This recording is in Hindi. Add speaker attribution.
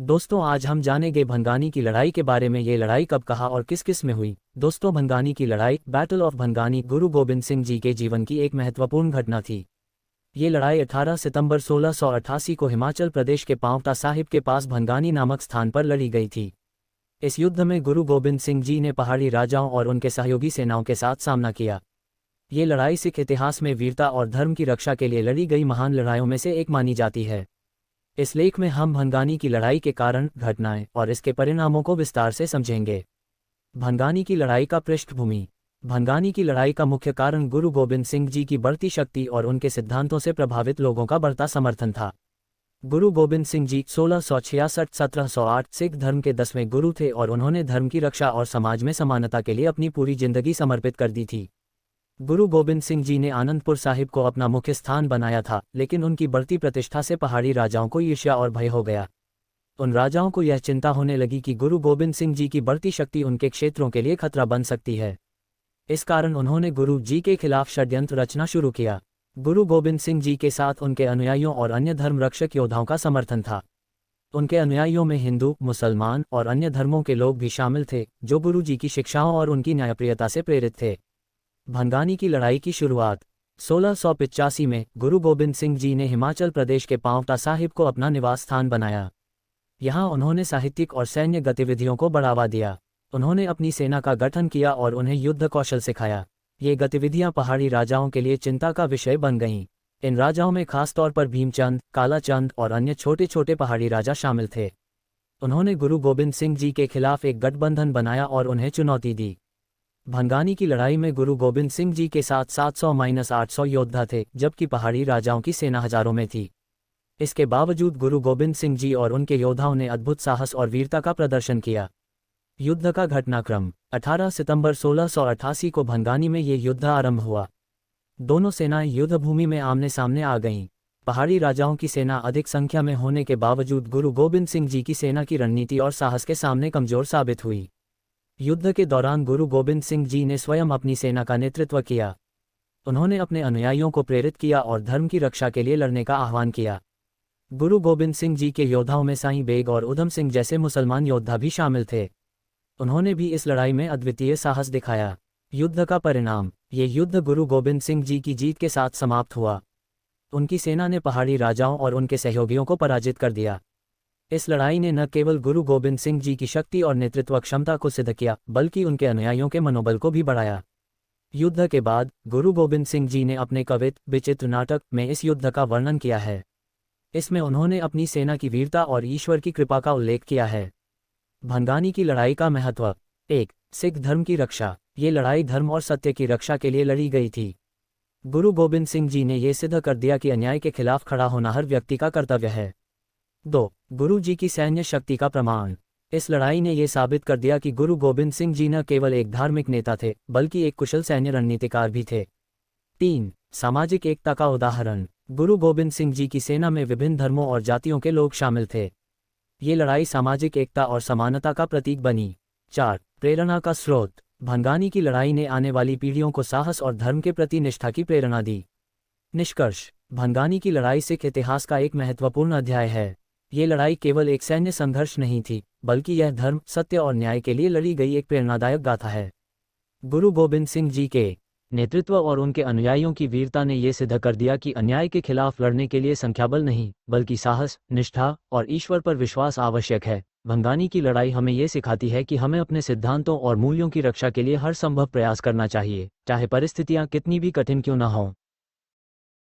Speaker 1: दोस्तों आज हम जानेंगे भंगानी की लड़ाई के बारे में। ये लड़ाई कब कहाँ और किस किस में हुई। दोस्तों भंगानी की लड़ाई बैटल ऑफ भंगानी गुरु गोबिंद सिंह जी के जीवन की एक महत्वपूर्ण घटना थी। ये लड़ाई 18 सितंबर 1688 को हिमाचल प्रदेश के पांवटा साहिब के पास भंगानी नामक स्थान पर लड़ी गई थी। इस युद्ध में गुरु गोबिंद सिंह जी ने पहाड़ी राजाओं और उनके सहयोगी सेनाओं के साथ सामना किया। ये लड़ाई सिख इतिहास में वीरता और धर्म की रक्षा के लिए लड़ी गई महान लड़ाइयों में से एक मानी जाती है। इस लेख में हम भंगानी की लड़ाई के कारण, घटनाएं और इसके परिणामों को विस्तार से समझेंगे। भंगानी की लड़ाई का पृष्ठभूमि। भंगानी की लड़ाई का मुख्य कारण गुरु गोबिंद सिंह जी की बढ़ती शक्ति और उनके सिद्धांतों से प्रभावित लोगों का बढ़ता समर्थन था। गुरु गोबिंद सिंह जी 1666-1708 सिख धर्म के 10वें गुरु थे और उन्होंने धर्म की रक्षा और समाज में समानता के लिए अपनी पूरी जिंदगी समर्पित कर दी थी। गुरु गोबिंद सिंह जी ने आनंदपुर साहिब को अपना मुख्य स्थान बनाया था, लेकिन उनकी बढ़ती प्रतिष्ठा से पहाड़ी राजाओं को ईर्ष्या और भय हो गया। उन राजाओं को यह चिंता होने लगी कि गुरु गोबिंद सिंह जी की बढ़ती शक्ति उनके क्षेत्रों के लिए खतरा बन सकती है। इस कारण उन्होंने गुरु जी के खिलाफ षड्यंत्र रचना शुरू किया। गुरु गोबिंद सिंह जी के साथ उनके अनुयायियों और अन्य धर्म रक्षक योद्धाओं का समर्थन था। उनके अनुयायियों में हिंदू, मुसलमान और अन्य धर्मों के लोग भी शामिल थे, जो गुरु जी की शिक्षाओं और उनकी न्यायप्रियता से प्रेरित थे। भंगानी की लड़ाई की शुरुआत 1685 में गुरु गोबिंद सिंह जी ने हिमाचल प्रदेश के पांवटा साहिब को अपना निवास स्थान बनाया। यहाँ उन्होंने साहित्यिक और सैन्य गतिविधियों को बढ़ावा दिया। उन्होंने अपनी सेना का गठन किया और उन्हें युद्ध कौशल सिखाया। ये गतिविधियां पहाड़ी राजाओं के लिए चिंता का विषय बन गईं। इन राजाओं में खासतौर पर भीमचंद, कालाचंद और अन्य छोटे छोटे पहाड़ी राजा शामिल थे। उन्होंने गुरु गोबिंद सिंह जी के खिलाफ एक गठबंधन बनाया और उन्हें चुनौती दी। भंगानी की लड़ाई में गुरु गोबिंद सिंह जी के साथ 700-800 योद्धा थे, जबकि पहाड़ी राजाओं की सेना हजारों में थी। इसके बावजूद गुरु गोबिंद सिंह जी और उनके योद्धाओं ने अद्भुत साहस और वीरता का प्रदर्शन किया। युद्ध का घटनाक्रम 18 सितंबर 1688 को भंगानी में ये युद्ध आरंभ हुआ। दोनों सेनाएं युद्ध भूमि में आमने सामने आ गईं। पहाड़ी राजाओं की सेना अधिक संख्या में होने के बावजूद गुरु गोबिंद सिंह जी की सेना की रणनीति और साहस के सामने कमजोर साबित हुई। युद्ध के दौरान गुरु गोबिंद सिंह जी ने स्वयं अपनी सेना का नेतृत्व किया। उन्होंने अपने अनुयायियों को प्रेरित किया और धर्म की रक्षा के लिए लड़ने का आह्वान किया। गुरु गोबिंद सिंह जी के योद्धाओं में साईं बेग और उधम सिंह जैसे मुसलमान योद्धा भी शामिल थे। उन्होंने भी इस लड़ाई में अद्वितीय साहस दिखाया। युद्ध का परिणाम। ये युद्ध गुरु गोबिंद सिंह जी की जीत के साथ समाप्त हुआ। उनकी सेना ने पहाड़ी राजाओं और उनके सहयोगियों को पराजित कर दिया। इस लड़ाई ने न केवल गुरु गोबिंद सिंह जी की शक्ति और नेतृत्व क्षमता को सिद्ध किया, बल्कि उनके अनुयायियों के मनोबल को भी बढ़ाया। युद्ध के बाद गुरु गोबिंद सिंह जी ने अपने कवित विचित्र नाटक में इस युद्ध का वर्णन किया है। इसमें उन्होंने अपनी सेना की वीरता और ईश्वर की कृपा का उल्लेख किया है। भंगानी की लड़ाई का महत्व। 1. सिख धर्म की रक्षा। ये लड़ाई धर्म और सत्य की रक्षा के लिए लड़ी गई थी। गुरु गोबिंद सिंह जी ने यह सिद्ध कर दिया कि अन्याय के खिलाफ खड़ा होना हर व्यक्ति का कर्तव्य है। 2. गुरु जी की सैन्य शक्ति का प्रमाण। इस लड़ाई ने यह साबित कर दिया कि गुरु गोबिंद सिंह जी न केवल एक धार्मिक नेता थे, बल्कि एक कुशल सैन्य रणनीतिकार भी थे। 3. सामाजिक एकता का उदाहरण। गुरु गोबिंद सिंह जी की सेना में विभिन्न धर्मों और जातियों के लोग शामिल थे। ये लड़ाई सामाजिक एकता और समानता का प्रतीक बनी। 4. प्रेरणा का स्रोत। भंगानी की लड़ाई ने आने वाली पीढ़ियों को साहस और धर्म के प्रति निष्ठा की प्रेरणा दी। निष्कर्ष। भंगानी की लड़ाई सिख इतिहास का एक महत्वपूर्ण अध्याय है। ये लड़ाई केवल एक सैन्य संघर्ष नहीं थी, बल्कि यह धर्म, सत्य और न्याय के लिए लड़ी गई एक प्रेरणादायक गाथा है। गुरु गोबिंद सिंह जी के नेतृत्व और उनके अनुयायियों की वीरता ने यह सिद्ध कर दिया कि अन्याय के खिलाफ लड़ने के लिए संख्याबल नहीं, बल्कि साहस, निष्ठा और ईश्वर पर विश्वास आवश्यक है। भंगानी की लड़ाई हमें यह सिखाती है कि हमें अपने सिद्धांतों और मूल्यों की रक्षा के लिए हर संभव प्रयास करना चाहिए, चाहे परिस्थितियां कितनी भी कठिन क्यों न हों।